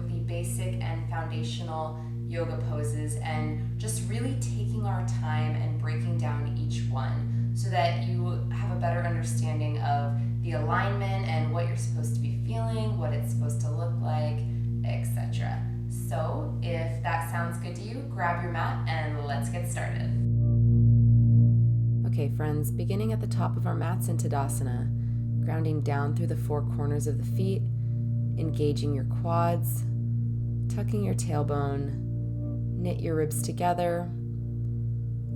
the basic and foundational yoga poses and just really taking our time and breaking down each one so that you have a better understanding of the alignment and what you're supposed to be feeling, what it's supposed to look like, etc. So if that sounds good to you, grab your mat and let's get started. Okay, friends, beginning at the top of our mats in Tadasana, grounding down through the four corners of the feet, engaging your quads, tucking your tailbone, knit your ribs together,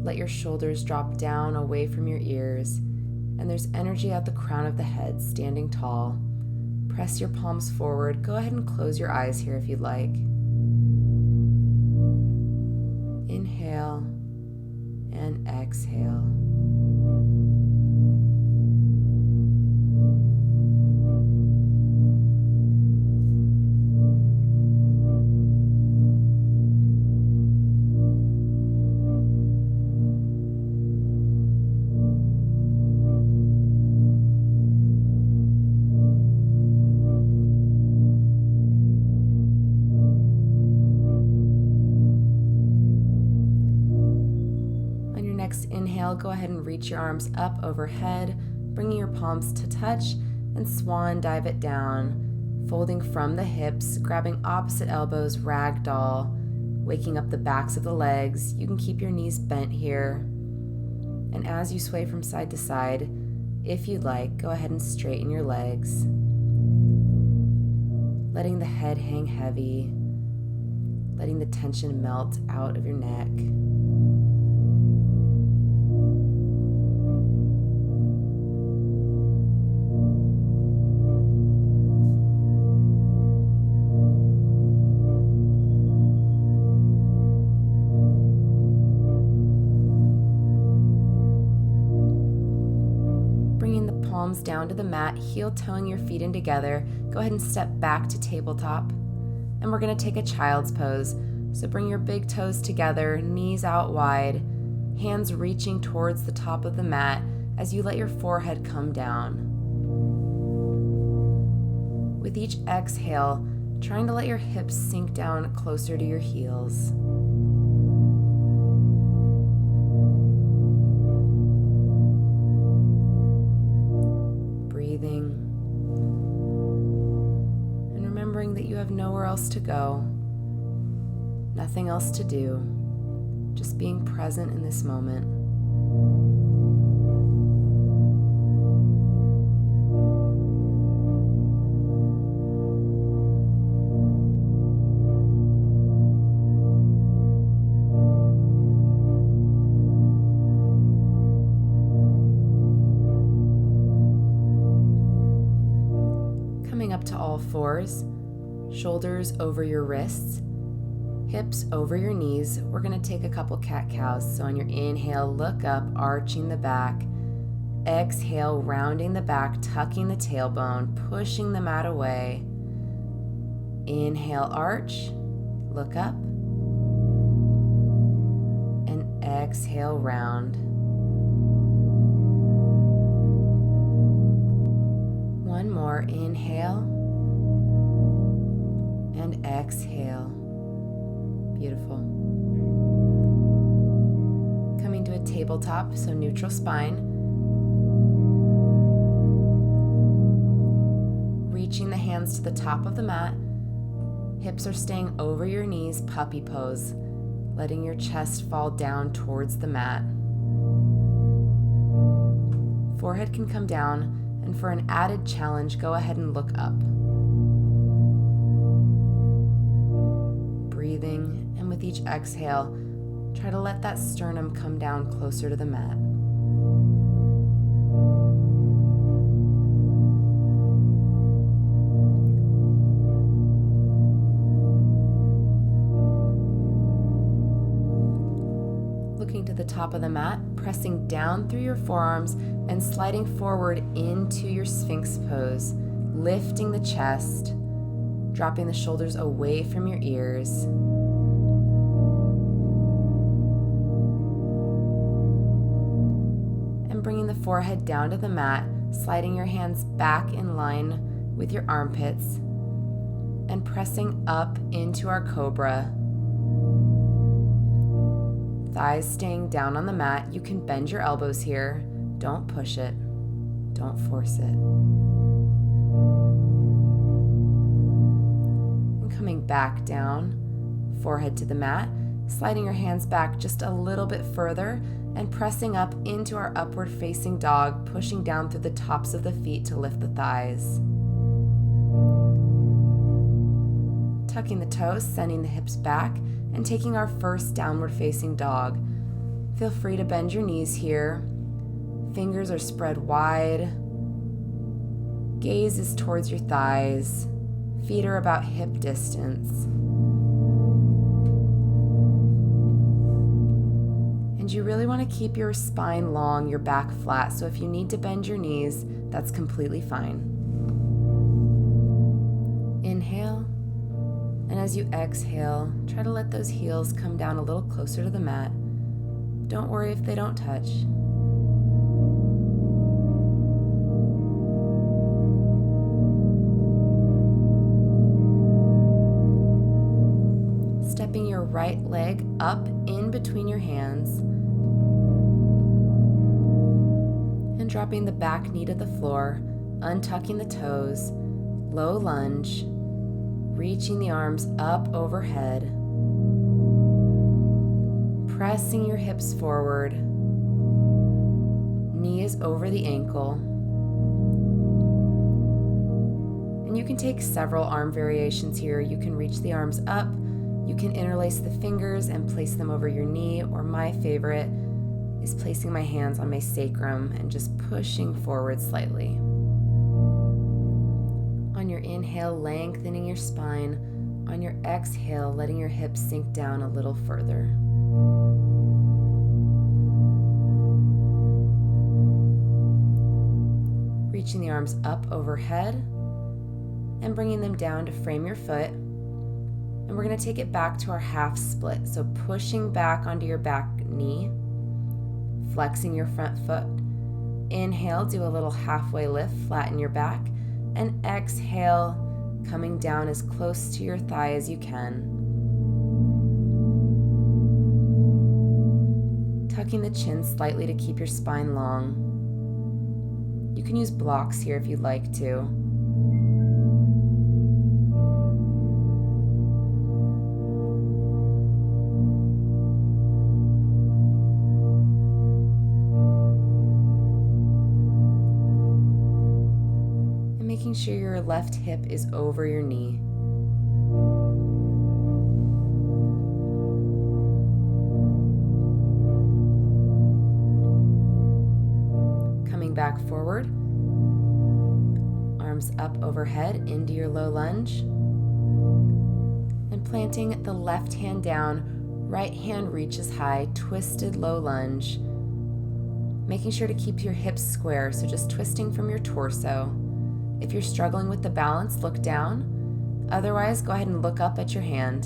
let your shoulders drop down away from your ears, and there's energy at the crown of the head, standing tall. Press your palms forward. Go ahead and close your eyes here if you'd like. Inhale and exhale. Inhale, go ahead and reach your arms up overhead, bringing your palms to touch, and swan dive it down, folding from the hips, grabbing opposite elbows, ragdoll, waking up the backs of the legs. You can keep your knees bent here. And as you sway from side to side, if you'd like, go ahead and straighten your legs, letting the head hang heavy, letting the tension melt out of your neck. Palms down to the mat, heel toeing your feet in together. Go ahead and step back to tabletop. And we're going to take a child's pose. So bring your big toes together, knees out wide, hands reaching towards the top of the mat as you let your forehead come down. With each exhale, trying to let your hips sink down closer to your heels. And remembering that you have nowhere else to go, nothing else to do, just being present in this moment. Up to all fours, shoulders over your wrists, hips over your knees. We're going to take a couple cat-cows. So on your inhale, look up, arching the back. Exhale, rounding the back, tucking the tailbone, pushing the mat away. Inhale, arch, look up. And exhale, round. One more, inhale and exhale. Beautiful. Coming to a tabletop, so neutral spine. Reaching the hands to the top of the mat. Hips are staying over your knees, puppy pose, letting your chest fall down towards the mat. Forehead can come down. And for an added challenge, go ahead and look up. Breathing, and with each exhale, try to let that sternum come down closer to the mat. Looking to the top of the mat, pressing down through your forearms and sliding forward into your Sphinx pose, lifting the chest, dropping the shoulders away from your ears. And bringing the forehead down to the mat, sliding your hands back in line with your armpits, and pressing up into our cobra. Thighs staying down on the mat. You can bend your elbows here. Don't push it. Don't force it. And coming back down, forehead to the mat, sliding your hands back just a little bit further and pressing up into our upward facing dog, pushing down through the tops of the feet to lift the thighs. Tucking the toes, sending the hips back, and taking our first downward facing dog. Feel free to bend your knees here. Fingers are spread wide. Gaze is towards your thighs. Feet are about hip distance. And you really want to keep your spine long, your back flat. So if you need to bend your knees, that's completely fine. Inhale. And as you exhale, try to let those heels come down a little closer to the mat. Don't worry if they don't touch. Stepping your right leg up in between your hands and dropping the back knee to the floor, untucking the toes, low lunge, reaching the arms up overhead, pressing your hips forward, knee is over the ankle, and you can take several arm variations here. You can reach the arms up, you can interlace the fingers and place them over your knee, or my favorite is placing my hands on my sacrum and just pushing forward slightly. On your inhale, lengthening your spine. On your exhale, letting your hips sink down a little further. Reaching the arms up overhead and bringing them down to frame your foot. And we're going to take it back to our half split. So pushing back onto your back knee, flexing your front foot. Inhale, do a little halfway lift, flatten your back. And exhale, coming down as close to your thigh as you can. Tucking the chin slightly to keep your spine long. You can use blocks here if you'd like to. Making sure your left hip is over your knee. Coming back forward, arms up overhead into your low lunge, and planting the left hand down, right hand reaches high, twisted low lunge, making sure to keep your hips square, so just twisting from your torso. If you're struggling with the balance, look down. Otherwise, go ahead and look up at your hand.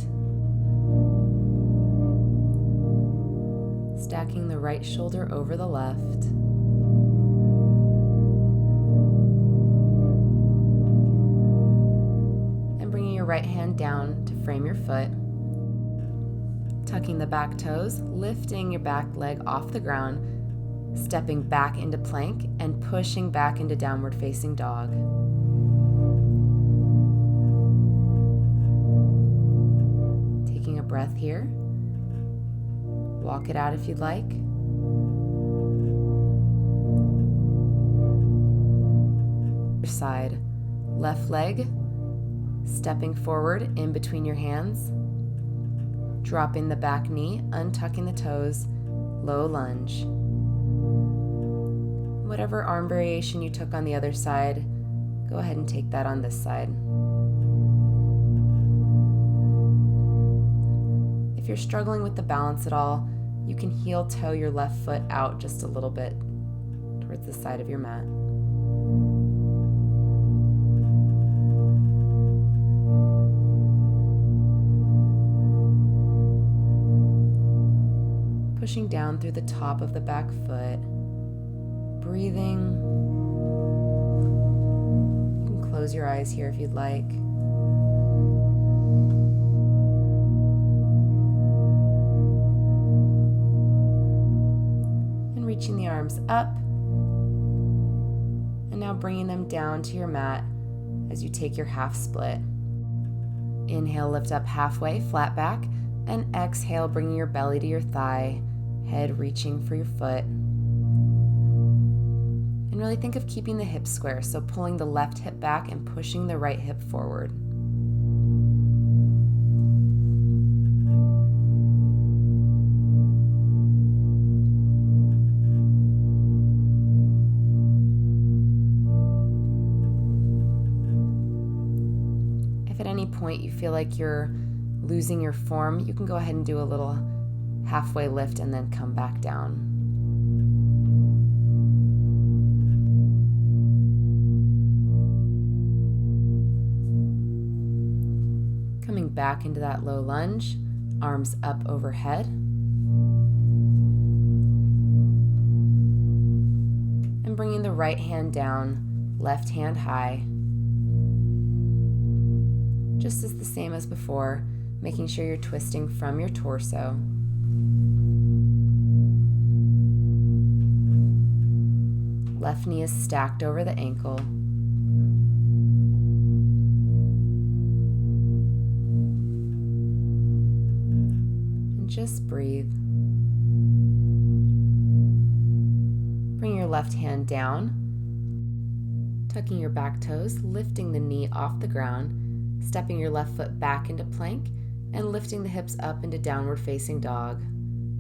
Stacking the right shoulder over the left. And bringing your right hand down to frame your foot. Tucking the back toes, lifting your back leg off the ground, stepping back into plank and pushing back into downward facing dog. Taking a breath here. Walk it out if you'd like. Side, left leg, stepping forward in between your hands, dropping the back knee, untucking the toes, low lunge. Whatever arm variation you took on the other side, go ahead and take that on this side. If you're struggling with the balance at all, you can heel toe your left foot out just a little bit towards the side of your mat. Pushing down through the top of the back foot. Breathing. You can close your eyes here if you'd like. up. And now bringing them down to your mat as you take your half split. Inhale, lift up halfway, flat back, and exhale, bringing your belly to your thigh, head reaching for your foot. And really think of keeping the hips square, so pulling the left hip back and pushing the right hip forward. If at any point you feel like you're losing your form, you can go ahead and do a little halfway lift and then come back down. Coming back into that low lunge, arms up overhead. And bringing the right hand down, left hand high. Just as the same as before, making sure you're twisting from your torso. Left knee is stacked over the ankle. And just breathe. Bring your left hand down, tucking your back toes, lifting the knee off the ground, stepping your left foot back into plank, and lifting the hips up into downward facing dog.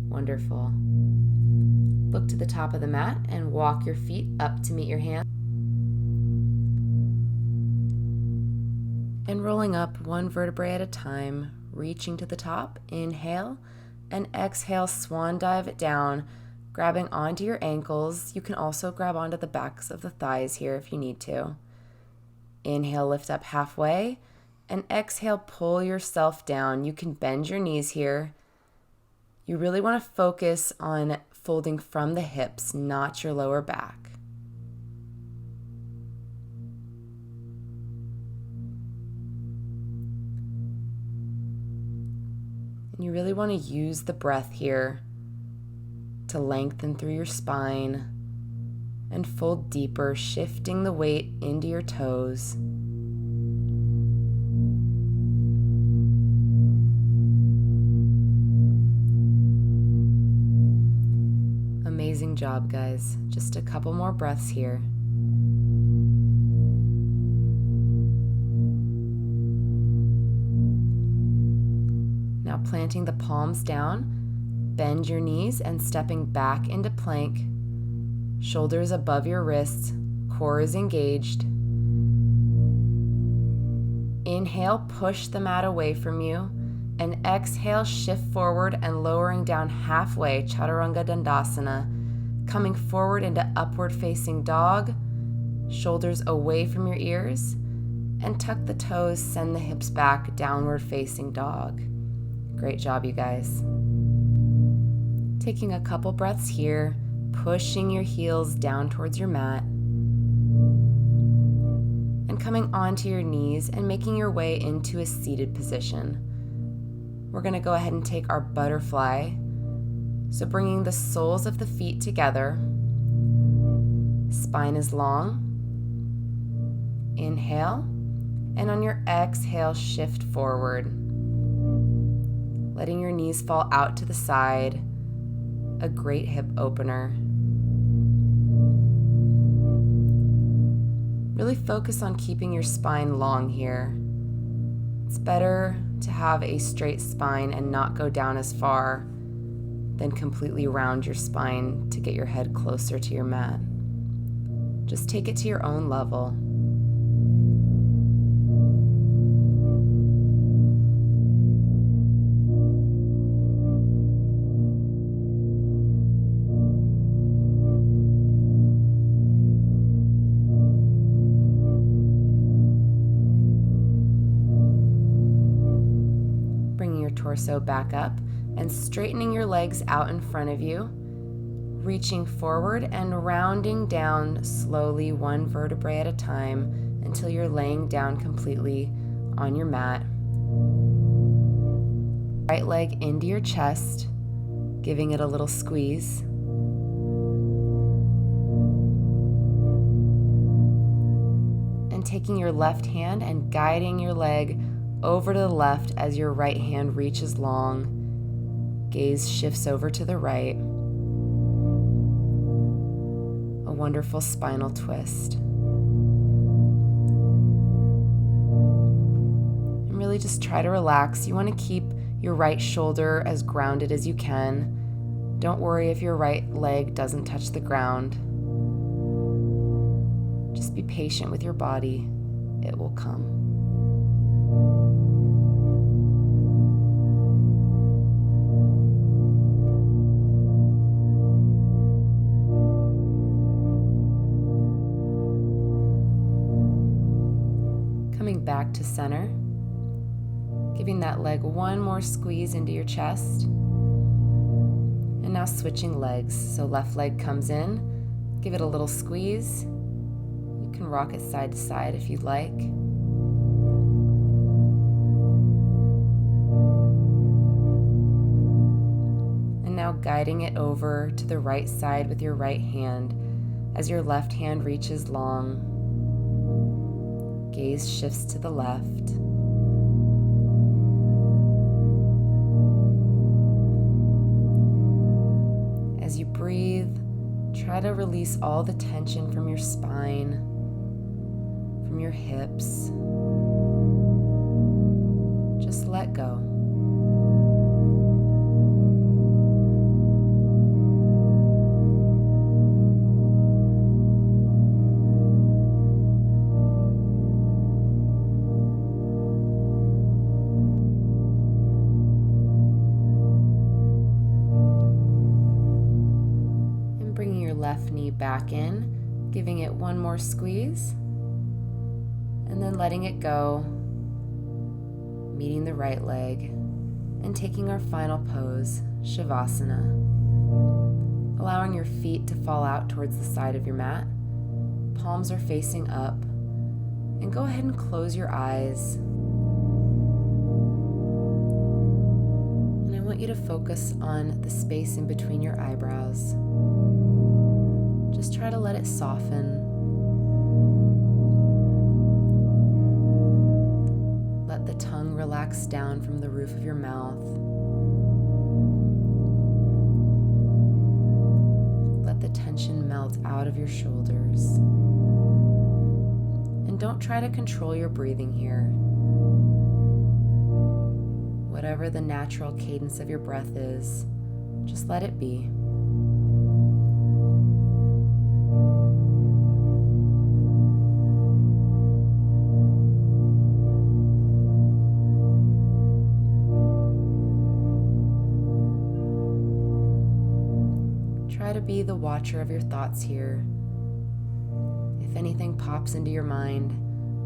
Wonderful. Look to the top of the mat and walk your feet up to meet your hands. And rolling up one vertebrae at a time, reaching to the top. Inhale, and exhale, swan dive it down, grabbing onto your ankles. You can also grab onto the backs of the thighs here if you need to. Inhale, lift up halfway. And exhale, pull yourself down. You can bend your knees here. You really want to focus on folding from the hips, not your lower back. And you really want to use the breath here to lengthen through your spine and fold deeper, shifting the weight into your toes. Amazing job, guys. Just a couple more breaths here. Now planting the palms down, bend your knees and stepping back into plank. Shoulders above your wrists, core is engaged. Inhale, push the mat away from you. And exhale, shift forward and lowering down halfway, Chaturanga Dandasana. Coming forward into upward facing dog, shoulders away from your ears, and tuck the toes, send the hips back, downward facing dog. Great job, you guys. Taking a couple breaths here, pushing your heels down towards your mat, and coming onto your knees and making your way into a seated position. We're going to go ahead and take our butterfly. So bringing the soles of the feet together. Spine is long. Inhale. And on your exhale, shift forward. Letting your knees fall out to the side. A great hip opener. Really focus on keeping your spine long here. It's better to have a straight spine and not go down as far than completely round your spine to get your head closer to your mat. Just take it to your own level. Torso back up and straightening your legs out in front of you, reaching forward and rounding down slowly one vertebrae at a time until you're laying down completely on your mat. Right leg into your chest, giving it a little squeeze. taking your left hand and guiding your leg over to the left as your right hand reaches long. Gaze shifts over to the right. A wonderful spinal twist. And really just try to relax. You want to keep your right shoulder as grounded as you can. Don't worry if your right leg doesn't touch the ground. Just be patient with your body. It will come. Coming back to center, giving that leg one more squeeze into your chest. And now switching legs. So left leg comes in, give it a little squeeze. You can rock it side to side if you'd like. And now guiding it over to the right side with your right hand as your left hand reaches long. Gaze shifts to the left. As you breathe, try to release all the tension from your spine, from your hips. Just let go. Left knee back in, giving it one more squeeze, and then letting it go, meeting the right leg, and taking our final pose, Shavasana. Allowing your feet to fall out towards the side of your mat, palms are facing up, and go ahead and close your eyes. And I want you to focus on the space in between your eyebrows. Just try to let it soften. Let the tongue relax down from the roof of your mouth. Let the tension melt out of your shoulders. And don't try to control your breathing here. Whatever the natural cadence of your breath is, just let it be. Try to be the watcher of your thoughts here. If anything pops into your mind,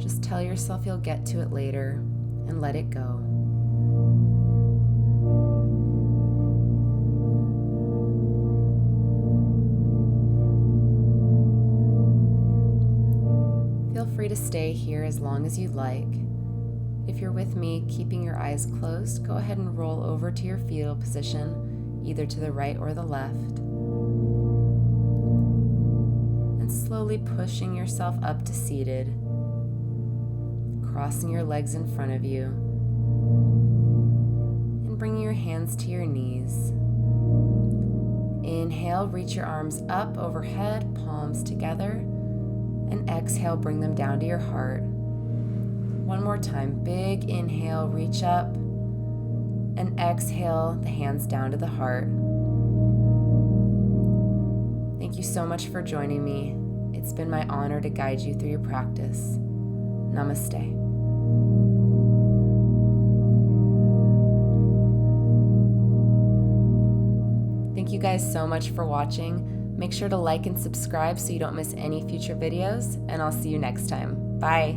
just tell yourself you'll get to it later and let it go. Feel free to stay here as long as you'd like. If you're with me, keeping your eyes closed, go ahead and roll over to your fetal position, either to the right or the left. Slowly pushing yourself up to seated, crossing your legs in front of you, and bringing your hands to your knees. Inhale, reach your arms up overhead, palms together, and exhale, bring them down to your heart. One more time, big inhale, reach up, and exhale, the hands down to the heart. Thank you so much for joining me. It's been my honor to guide you through your practice. Namaste. Thank you guys so much for watching. Make sure to like and subscribe so you don't miss any future videos, and I'll see you next time. Bye.